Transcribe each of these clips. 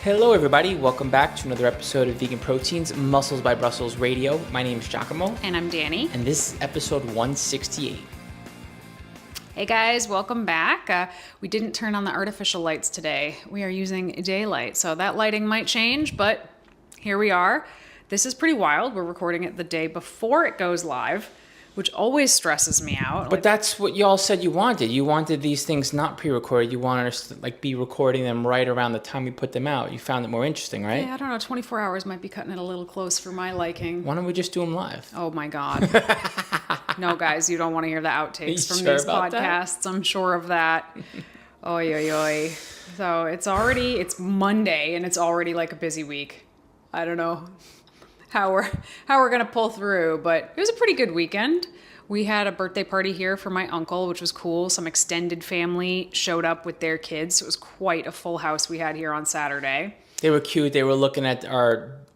Hello everybody, welcome back to another episode of Vegan Proteins, Muscles by Brussels Radio. My name is 𝐃𝐨𝐧'𝐭. And I'm Danny. And this is episode 168. Hey guys, welcome back. We didn't turn on the artificial lights today. We are using daylight, so that lighting might change, but here we are. This is pretty wild. We're recording it the day before it goes live, which always stresses me out. But that's what y'all said you wanted. You wanted these things not pre-recorded. You wanted us to be recording them right around the time we put them out. You found it more interesting, right? Yeah, I don't know. 24 hours might be cutting it a little close for my liking. Why don't we just do them live? Oh my God. No, guys, you don't want to hear the outtakes from these podcasts. I'm sure of that. Oy, oy, oy. So it's Monday and it's already like a busy week. I don't know how we're gonna pull through, but it was a pretty good weekend. We had a birthday party here for my uncle, which was cool. Some extended family showed up with their kids. It was quite a full house we had here on Saturday. They were cute. They were looking at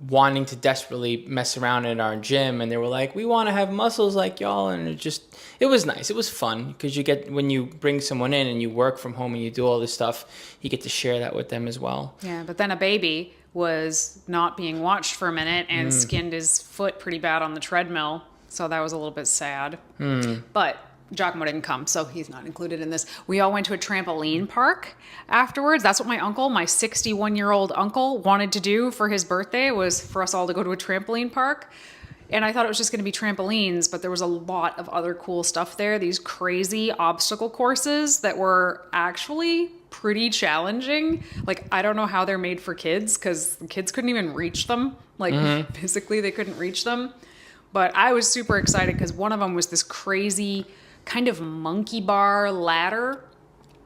wanting to desperately mess around in our gym, and they were like, we want to have muscles like y'all. And it was nice. It was fun because when you bring someone in and you work from home and you do all this stuff, you get to share that with them as well. Yeah, but then a baby was not being watched for a minute and skinned his foot pretty bad on the treadmill. So that was a little bit sad. But 𝐃𝐨𝐧'𝐭 didn't come, so he's not included in this. We all went to a trampoline park afterwards. That's what my 61-year-old uncle, wanted to do for his birthday, was for us all to go to a trampoline park. And I thought it was just going to be trampolines, but there was a lot of other cool stuff there. These crazy obstacle courses that were actually pretty challenging. Like, I don't know how they're made for kids because the kids couldn't even reach them. Physically, they couldn't reach them. But I was super excited because one of them was this crazy kind of monkey bar ladder,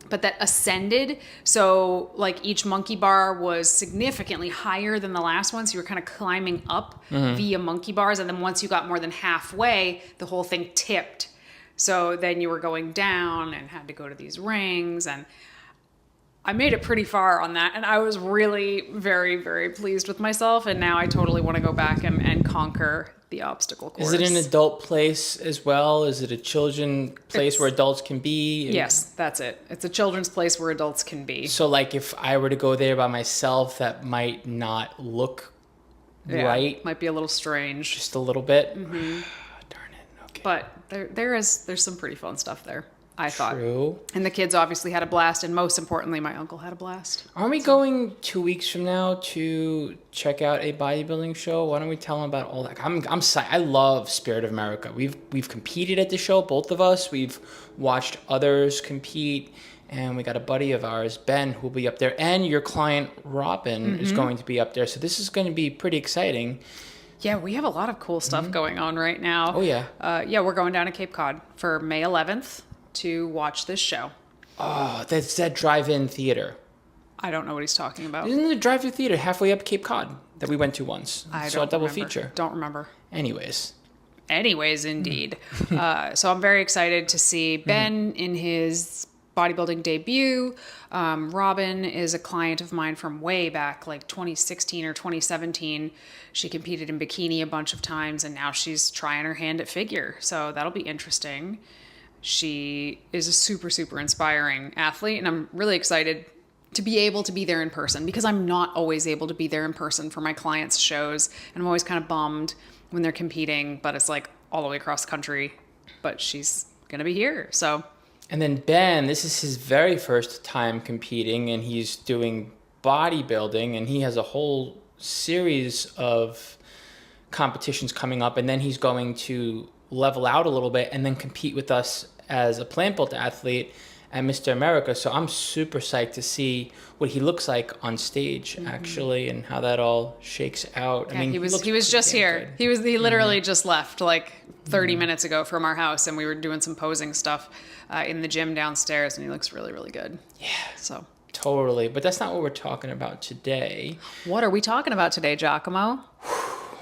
but that ascended. So each monkey bar was significantly higher than the last one. So you were kind of climbing up via monkey bars. And then once you got more than halfway, the whole thing tipped. So then you were going down and had to go to these rings. And I made it pretty far on that. And I was really very, very pleased with myself. And now I totally want to go back and conquer the obstacle course. Is it an adult place as well? Is it a children's place where adults can be? Yes, that's it. It's a children's place where adults can be. So if I were to go there by myself, that might not look right. Might be a little strange. Just a little bit. Mm-hmm. Darn it. Okay. But there's some pretty fun stuff there, I thought. True. And the kids obviously had a blast, and most importantly, my uncle had a blast. Aren't we going 2 weeks from now to check out a bodybuilding show? Why don't we tell them about all that? I'm I love Spirit of America. We've competed at the show, both of us. We've watched others compete, and we got a buddy of ours, Ben, who will be up there, and your client Robin is going to be up there. So this is going to be pretty exciting. Yeah, we have a lot of cool stuff going on right now. Oh yeah. We're going down to Cape Cod for May 11th. To watch this show. Oh, that's that drive-in theater. I don't know what he's talking about. Isn't it a drive-in theater halfway up Cape Cod that we went to once? I saw a double feature. Don't remember. Anyways, indeed. So I'm very excited to see Ben in his bodybuilding debut. Robin is a client of mine from way back, 2016 or 2017. She competed in bikini a bunch of times, and now she's trying her hand at figure. So that'll be interesting. She is a super, super inspiring athlete, and I'm really excited to be able to be there in person because I'm not always able to be there in person for my clients' shows, and I'm always kind of bummed when they're competing, but it's all the way across the country, but she's going to be here, so. And then Ben, this is his very first time competing, and he's doing bodybuilding, and he has a whole series of competitions coming up, and then he's going to level out a little bit and then compete with us as a plant-built athlete at Mr. America. So I'm super psyched to see what he looks like on stage actually, and how that all shakes out. Yeah, I mean, he was just here. Good. He literally just left 30 minutes ago from our house, and we were doing some posing stuff in the gym downstairs, and he looks really, really good. Yeah. So totally. But that's not what we're talking about today. What are we talking about today, 𝐃𝐨𝐧'𝐭?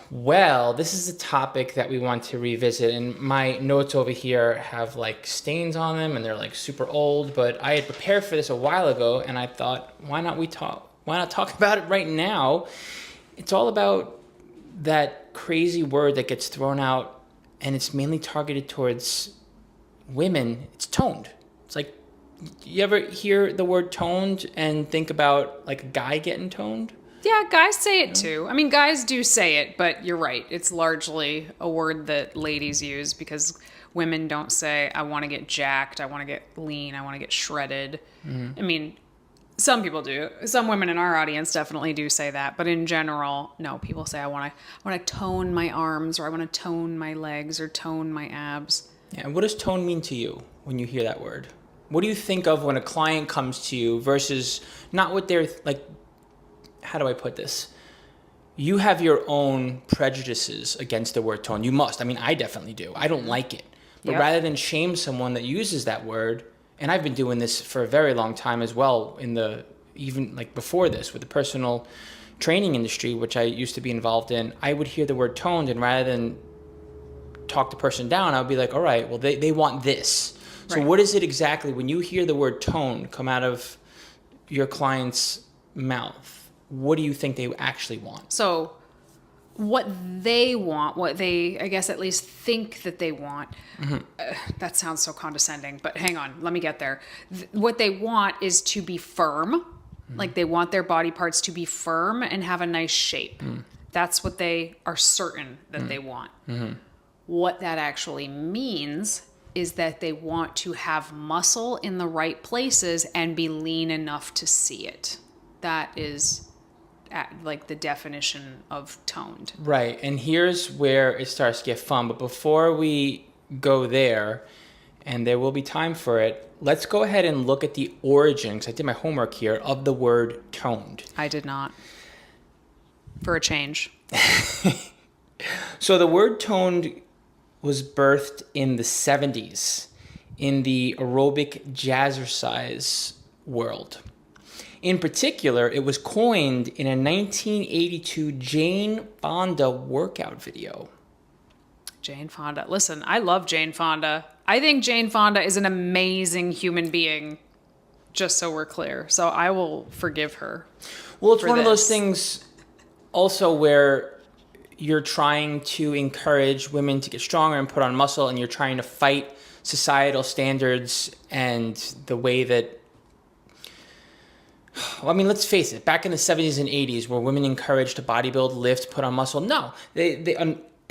Well, this is a topic that we want to revisit, and my notes over here have stains on them, and they're super old, but I had prepared for this a while ago, and I thought, why not talk about it right now? It's all about that crazy word that gets thrown out, and it's mainly targeted towards women. It's toned. It's you ever hear the word toned and think about a guy getting toned? Yeah, guys say it too. I mean, guys do say it, but you're right. It's largely a word that ladies use because women don't say, I want to get jacked, I want to get lean, I want to get shredded. I mean, some people do. Some women in our audience definitely do say that, but in general, no, people say I want to tone my arms, or I want to tone my legs, or tone my abs. Yeah, and what does tone mean to you when you hear that word? What do you think of when a client comes to you versus not what they're like, how do I put this? You have your own prejudices against the word tone. You must. I mean, I definitely do. I don't like it. But rather than shame someone that uses that word, and I've been doing this for a very long time as well, even like before this with the personal training industry, which I used to be involved in, I would hear the word toned, and rather than talk the person down, I would be like, all right, well, they want this. So what is it exactly when you hear the word tone come out of your client's mouth? What do you think they actually want? So what they want, what they, I guess, at least think that they want, that sounds so condescending, but hang on, let me get there. What they want is to be firm. Like they want their body parts to be firm and have a nice shape. That's what they are certain that they want. What that actually means is that they want to have muscle in the right places and be lean enough to see it. That is like the definition of toned. Right. And here's where it starts to get fun. But before we go there, and there will be time for it, let's go ahead and look at the origin, because I did my homework here, of the word toned. I did not. For a change. So the word toned was birthed in the 70s in the aerobic jazzercise world. In particular, it was coined in a 1982 Jane Fonda workout video. Jane Fonda. Listen, I love Jane Fonda. I think Jane Fonda is an amazing human being, just so we're clear. So I will forgive her. Well, it's one of those things also where you're trying to encourage women to get stronger and put on muscle, and you're trying to fight societal standards and the way that, well, I mean, let's face it, back in the 70s and 80s, were women encouraged to bodybuild, lift, put on muscle? No, it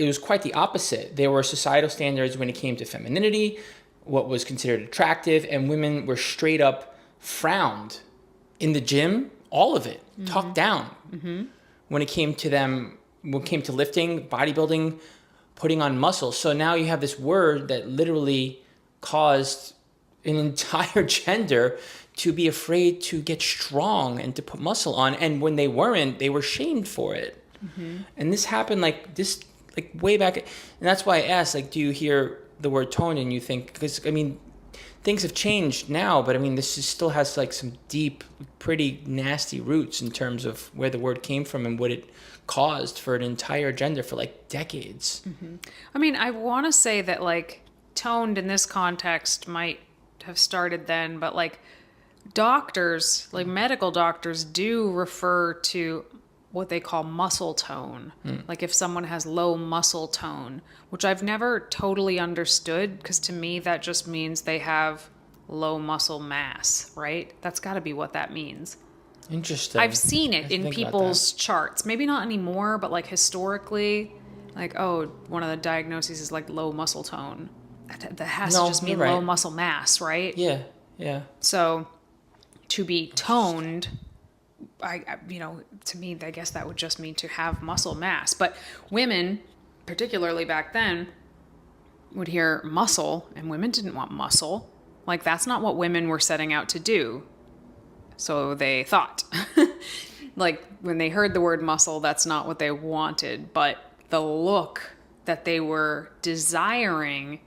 was quite the opposite. There were societal standards when it came to femininity, what was considered attractive, and women were straight up frowned in the gym, all of it, talked down when it came to them, when it came to lifting, bodybuilding, putting on muscle. So now you have this word that literally caused an entire gender to be afraid to get strong and to put muscle on. And when they weren't, they were shamed for it. And this happened like way back. And that's why I asked, like, do you hear the word tone and you think, because I mean, things have changed now, but I mean, still has like some deep, pretty nasty roots in terms of where the word came from and what it caused for an entire gender for like decades. I mean, I want to say that like toned in this context might have started then, but like doctors, like medical doctors, do refer to what they call muscle tone. Like if someone has low muscle tone, which I've never totally understood, because to me that just means they have low muscle mass, right? That's got to be what that means. Interesting. I've seen it in people's charts. Maybe not anymore, but like historically, like, oh, one of the diagnoses is like low muscle tone. That has to just mean low muscle mass, right? Yeah, yeah. So to be toned, to me, I guess that would just mean to have muscle mass. But women, particularly back then, would hear muscle, and women didn't want muscle. Like, that's not what women were setting out to do. So they thought. Like, when they heard the word muscle, that's not what they wanted. But the look that they were desiring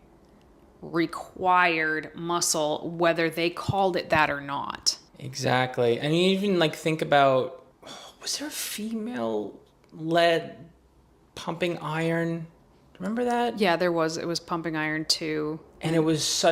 required muscle, whether they called it that or not. Exactly. And you even like think about, was there a female-led pumping iron? Remember that? Yeah, there was. It was pumping iron too. And it was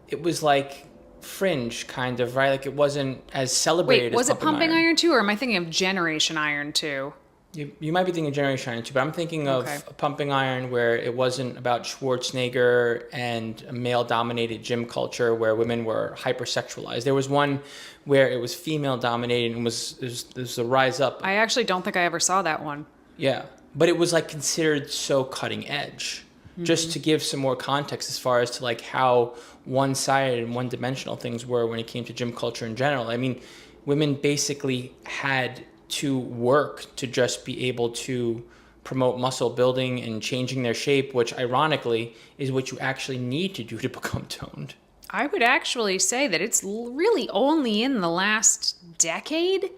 it was like fringe kind of, right? Like it wasn't as celebrated. Wait, was as it pumping iron too, or am I thinking of Generation Iron too? You might be thinking Generation Iron too, but I'm thinking of Okay. Pumping Iron, where it wasn't about Schwarzenegger and a male-dominated gym culture where women were hypersexualized. There was one where it was female-dominated and was a rise up. I actually don't think I ever saw that one. Yeah, but it was like considered so cutting edge. Just to give some more context as far as to like how one-sided and one-dimensional things were when it came to gym culture in general. I mean, women basically had to work to just be able to promote muscle building and changing their shape, which ironically is what you actually need to do to become toned. I would actually say that it's really only in the last decade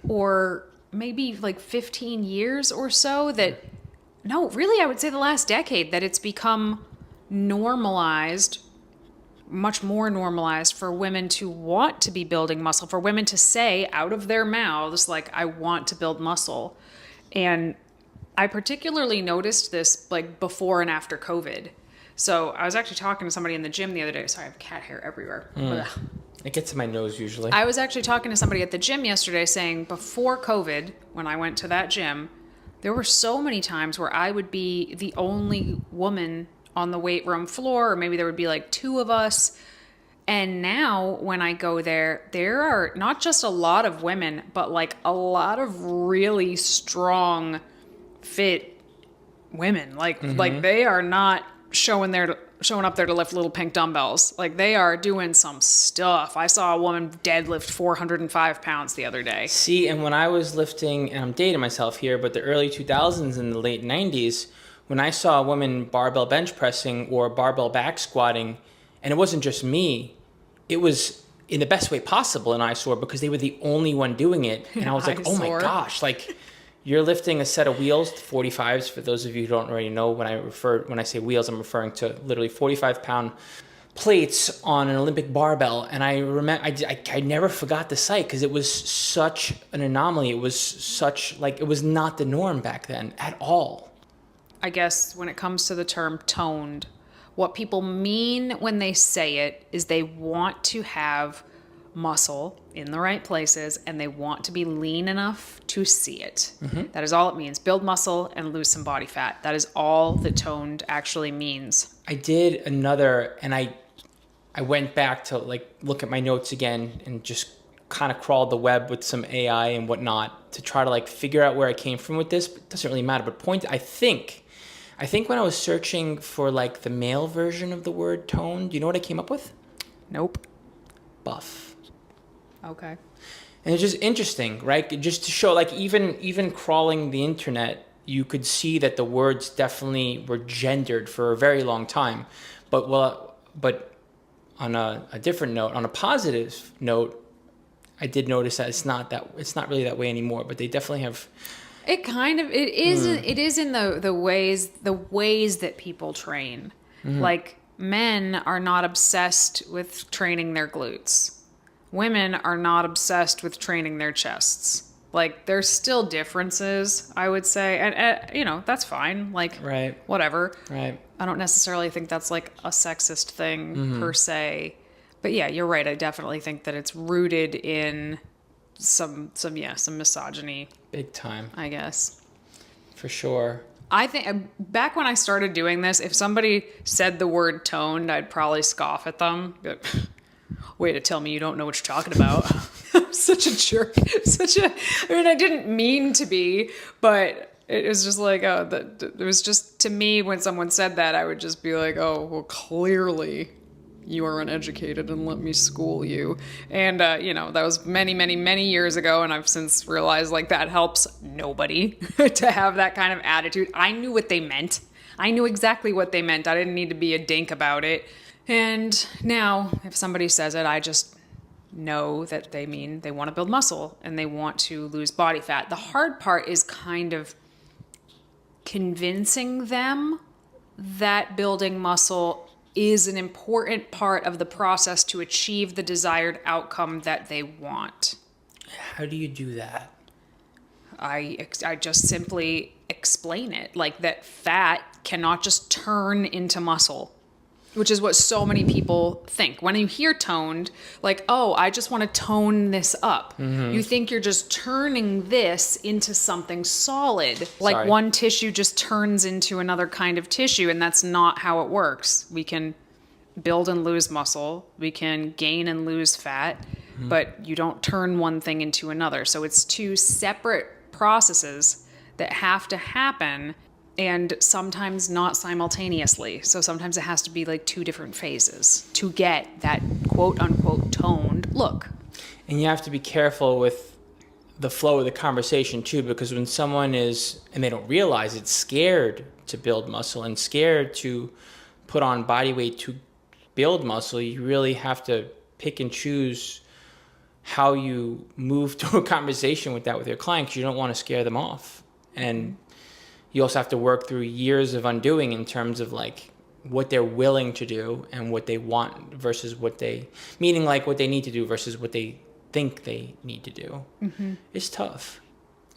or maybe like 15 years or so that, no, really, I would say the last decade that it's become normalized, much more normalized for women to want to be building muscle, for women to say out of their mouths, like, I want to build muscle. And I particularly noticed this like before and after COVID. So I was actually talking to somebody in the gym the other day. Sorry, I have cat hair everywhere. Ugh. It gets in my nose usually. I was actually talking to somebody at the gym yesterday saying before COVID, when I went to that gym, there were so many times where I would be the only woman on the weight room floor, or maybe there would be like two of us. And now when I go there, there are not just a lot of women, but like a lot of really strong, fit women. Like they are not showing up there to lift little pink dumbbells. Like they are doing some stuff. I saw a woman deadlift 405 pounds the other day. See, and when I was lifting, and I'm dating myself here, but the early 2000s and the late 90s, when I saw a woman barbell bench pressing or barbell back squatting, and it wasn't just me, it was in the best way possible an eyesore because they were the only one doing it. And I was like, oh my gosh, like you're lifting a set of wheels, 45s, for those of you who don't already know, when I say wheels, I'm referring to literally 45-pound plates on an Olympic barbell. And I remember, I never forgot the sight because it was such an anomaly. It was not the norm back then at all. I guess when it comes to the term toned, what people mean when they say it is they want to have muscle in the right places and they want to be lean enough to see it. That is all it means. Build muscle and lose some body fat. That is all that toned actually means. I did another, and I went back to like look at my notes again and just kind of crawled the web with some AI and whatnot to try to like figure out where I came from with this. But it doesn't really matter. But I think when I was searching for like the male version of the word tone, do you know what I came up with? Nope. Buff. Okay. And it's just interesting, right? Just to show, like, even crawling the internet, you could see that the words definitely were gendered for a very long time. But on a different note, on a positive note, I did notice that it's not really that way anymore. But they definitely have. It is in the ways that people train. Like men are not obsessed with training their glutes. Women are not obsessed with training their chests. Like there's still differences, I would say. And that's fine. Like Right. Whatever. Right. I don't necessarily think that's like a sexist thing per se. But yeah, you're right. I definitely think that it's rooted in some misogyny. Big time. I guess. For sure. I think back when I started doing this, if somebody said the word toned, I'd probably scoff at them. But, way to tell me you don't know what you're talking about. I'm such a jerk. I didn't mean to be, but it was just like, it was just, to me, when someone said that, I would just be like, oh, well, clearly you are uneducated and let me school you. And, that was many, many, many years ago. And I've since realized like that helps nobody to have that kind of attitude. I knew what they meant. I knew exactly what they meant. I didn't need to be a dink about it. And now if somebody says it, I just know that they mean they want to build muscle and they want to lose body fat. The hard part is kind of convincing them that building muscle is an important part of the process to achieve the desired outcome that they want. How do you do that? I just simply explain it, like that fat cannot just turn into muscle. which is what so many people think. When you hear toned, like, oh, I just want to tone this up. You think you're just turning this into something solid. Like Sorry. one tissue just turns into another kind of tissue, and that's not how it works. We can build and lose muscle. We can gain and lose fat, but you don't turn one thing into another. So it's two separate processes that have to happen, and sometimes not simultaneously. So sometimes it has to be like two different phases to get that quote unquote toned look. And you have to be careful with the flow of the conversation too, because when someone is, and they don't realize it's scared to build muscle and scared to put on body weight to build muscle, you really have to pick and choose how you move to a conversation with that with your client, because you don't want to scare them off. And you also have to work through years of undoing in terms of like what they're willing to do and what they want versus what they, meaning like what they need to do versus what they think they need to do. It's tough.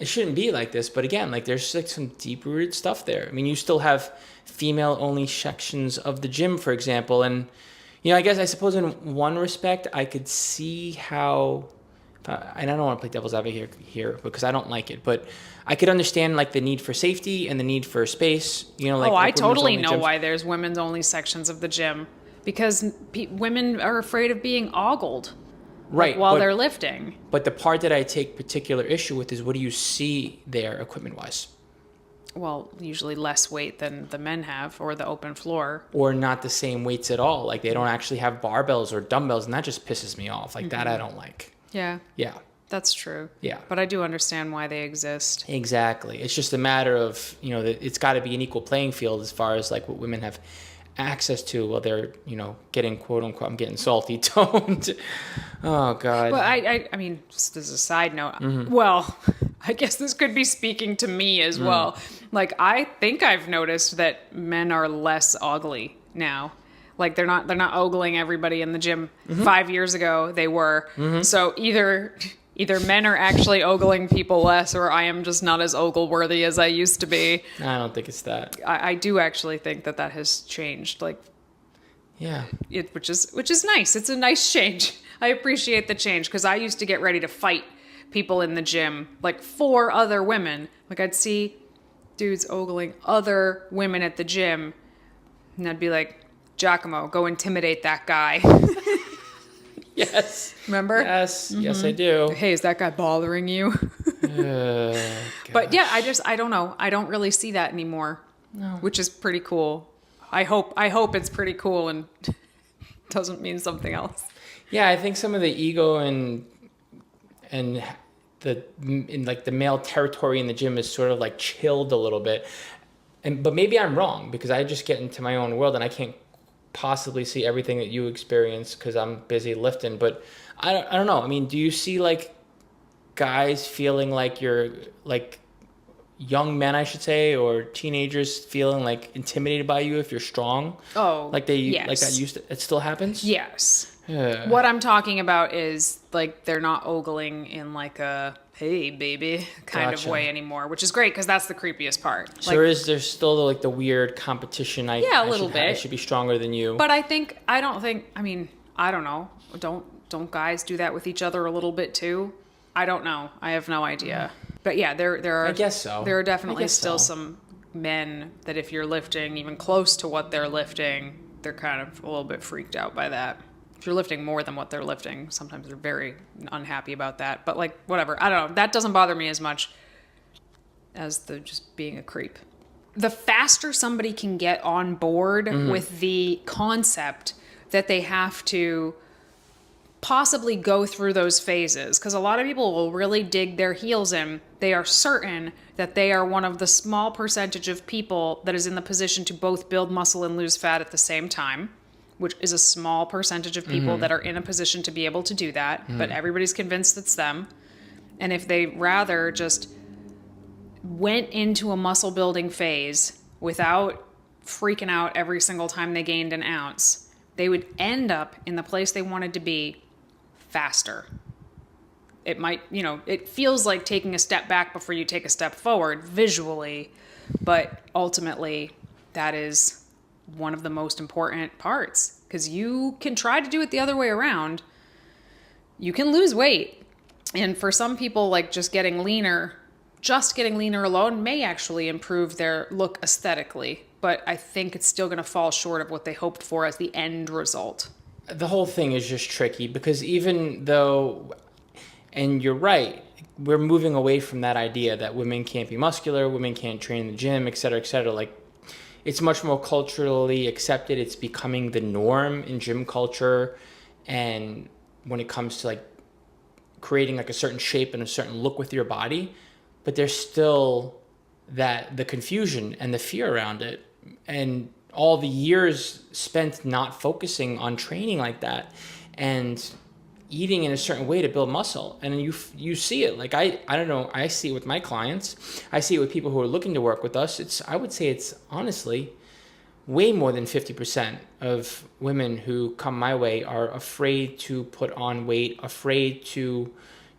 It shouldn't be like this, but again, like there's like some deep rooted stuff there. I mean, you still have female only sections of the gym, for example. And, you know, I suppose in one respect, I could see how, and I don't want to play devil's advocate here because I don't like it, but I could understand like the need for safety and the need for space, you know, like. Oh, I like totally know gyms. why there's women's only sections of the gym, because women are afraid of being ogled. Right. While they're lifting. But the part that I take particular issue with is what do you see there equipment wise? Well, usually less weight than the men have, or the open floor. Or not the same weights at all. Like they don't actually have barbells or dumbbells, and that just pisses me off. Like that I don't like. Yeah. Yeah. That's true. Yeah. But I do understand why they exist. Exactly. It's just a matter of, you know, that it's got to be an equal playing field as far as like what women have access to while they're, you know, getting quote unquote, I'm getting salty, toned. Oh God. Well, I mean, just as a side note, well, I guess this could be speaking to me as well. Like, I think I've noticed that men are less ugly now. Like they're not ogling everybody in the gym. 5 years ago they were. So either men are actually ogling people less, or I am just not as ogle worthy as I used to be. I don't think it's that. I do actually think that has changed. Like, yeah, which is nice. It's a nice change. I appreciate the change, because I used to get ready to fight people in the gym, like 4 other women. Like I'd see dudes ogling other women at the gym, and I'd be like, 𝐬𝐿𝐵𝐿, go intimidate that guy. Yes. Remember? Yes. Yes, I do. Hey, is that guy bothering you? But yeah, I don't know. I don't really see that anymore. No. Which is pretty cool. I hope it's pretty cool and doesn't mean something else. Yeah, I think some of the ego and the in like the male territory in the gym is sort of like chilled a little bit. But maybe I'm wrong, because I just get into my own world and I can't possibly see everything that you experience because I'm busy lifting. But I don't know. I mean, do you see like guys feeling like you're like young men, I should say, or teenagers feeling like intimidated by you if you're strong? Oh, like yes. Like that it still happens? Yes. Yeah. What I'm talking about is like they're not ogling in like a hey baby kind Gotcha. of way anymore, which is great, because that's the creepiest part. So there's still like the weird competition. A little bit. I should be stronger than you. But I don't know. Don't guys do that with each other a little bit too? I don't know. I have no idea. But yeah, there are. I guess so. There are definitely still so. some men that if you're lifting even close to what they're lifting, they're kind of a little bit freaked out by that. If you're lifting more than what they're lifting, sometimes they're very unhappy about that. But like, whatever. I don't know. That doesn't bother me as much as the just being a creep. The faster somebody can get on board with the concept that they have to possibly go through those phases, because a lot of people will really dig their heels in. They are certain that they are one of the small percentage of people that is in the position to both build muscle and lose fat at the same time, which is a small percentage of people that are in a position to be able to do that, but everybody's convinced it's them. And if they rather just went into a muscle building phase without freaking out every single time they gained an ounce, they would end up in the place they wanted to be faster. It might, it feels like taking a step back before you take a step forward visually, but ultimately that is one of the most important parts, because you can try to do it the other way around. You can lose weight. And for some people, like just getting leaner alone may actually improve their look aesthetically. But I think it's still going to fall short of what they hoped for as the end result. The whole thing is just tricky because even though, and you're right, we're moving away from that idea that women can't be muscular, women can't train in the gym, et cetera, et cetera. Like, it's much more culturally accepted. It's becoming the norm in gym culture. And when it comes to like creating like a certain shape and a certain look with your body, but there's still the confusion and the fear around it. And all the years spent not focusing on training like that and eating in a certain way to build muscle. And you see it. Like, I don't know, I see it with my clients. I see it with people who are looking to work with us. I would say it's honestly way more than 50% of women who come my way are afraid to put on weight, afraid to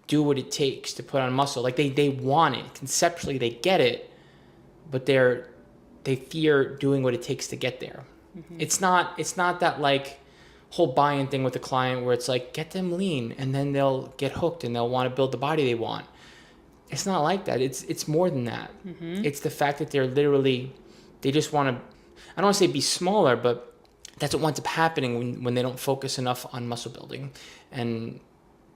do what it takes to put on muscle. Like, they want it. Conceptually, they get it, but they fear doing what it takes to get there. Mm-hmm. It's not that like whole buy-in thing with the client where it's like, get them lean and then they'll get hooked and they'll want to build the body they want. It's not like that. It's more than that. Mm-hmm. It's the fact that they just want to, I don't want to say be smaller, but that's what winds up happening when they don't focus enough on muscle building and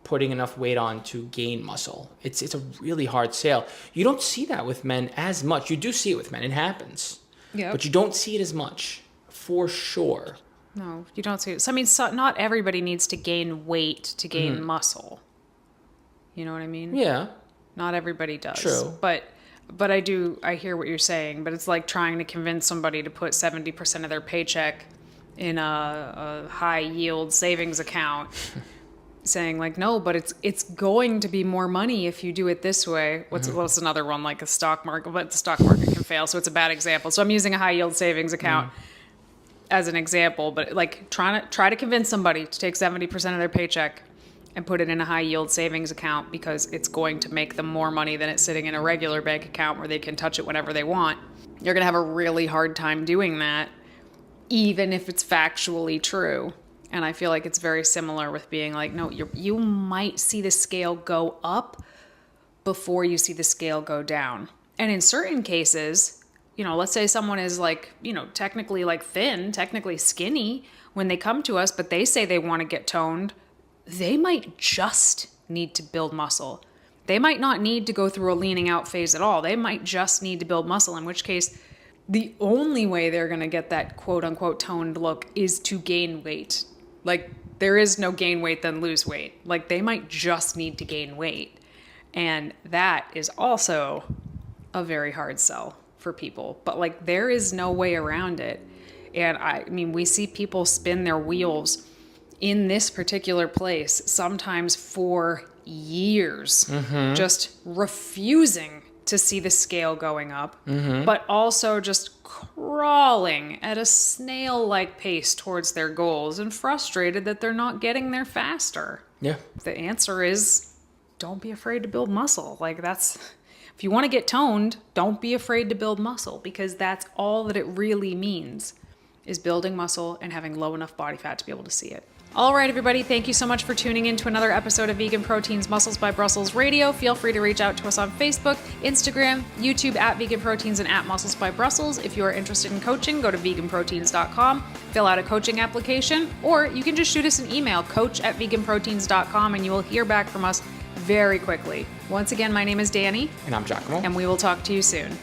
putting enough weight on to gain muscle. It's a really hard sale. You don't see that with men as much. You do see it with men. It happens. Yep. But you don't see it as much, for sure. No, you don't see it. So, I mean, not everybody needs to gain weight to gain muscle. You know what I mean? Yeah. Not everybody does. True. But I hear what you're saying, but it's like trying to convince somebody to put 70% of their paycheck in a high yield savings account. Saying like, no, but it's going to be more money if you do it this way. What's another one, like a stock market, but the stock market can fail, so it's a bad example. So I'm using a high yield savings account as an example, but like try to convince somebody to take 70% of their paycheck and put it in a high yield savings account because it's going to make them more money than it's sitting in a regular bank account where they can touch it whenever they want. You're going to have a really hard time doing that, even if it's factually true. And I feel like it's very similar with being like, no, you might see the scale go up before you see the scale go down. And in certain cases, you know, let's say someone is like, you know, technically like thin, technically skinny when they come to us, but they say they want to get toned. They might just need to build muscle. They might not need to go through a leaning out phase at all. They might just need to build muscle, in which case the only way they're going to get that quote unquote toned look is to gain weight. Like, there is no gain weight then lose weight. Like, they might just need to gain weight. And that is also a very hard sell for people. But, like, there is no way around it. And, I mean, we see people spin their wheels in this particular place, sometimes for years, just refusing to see the scale going up, but also just crawling at a snail-like pace towards their goals and frustrated that they're not getting there faster. Yeah. The answer is don't be afraid to build muscle. Like, if you want to get toned, don't be afraid to build muscle, because that's all that it really means, is building muscle and having low enough body fat to be able to see it. All right, everybody, thank you so much for tuning in to another episode of Vegan Proteins Muscles by Brussels Radio. Feel free to reach out to us on Facebook, Instagram, YouTube at Vegan Proteins and at Muscles by Brussels. If you are interested in coaching, go to VeganProteins.com, fill out a coaching application, or you can just shoot us an email, coach@VeganProteins.com, and you will hear back from us very quickly. Once again, my name is Danny. And I'm 𝐶𝐭. And we will talk to you soon.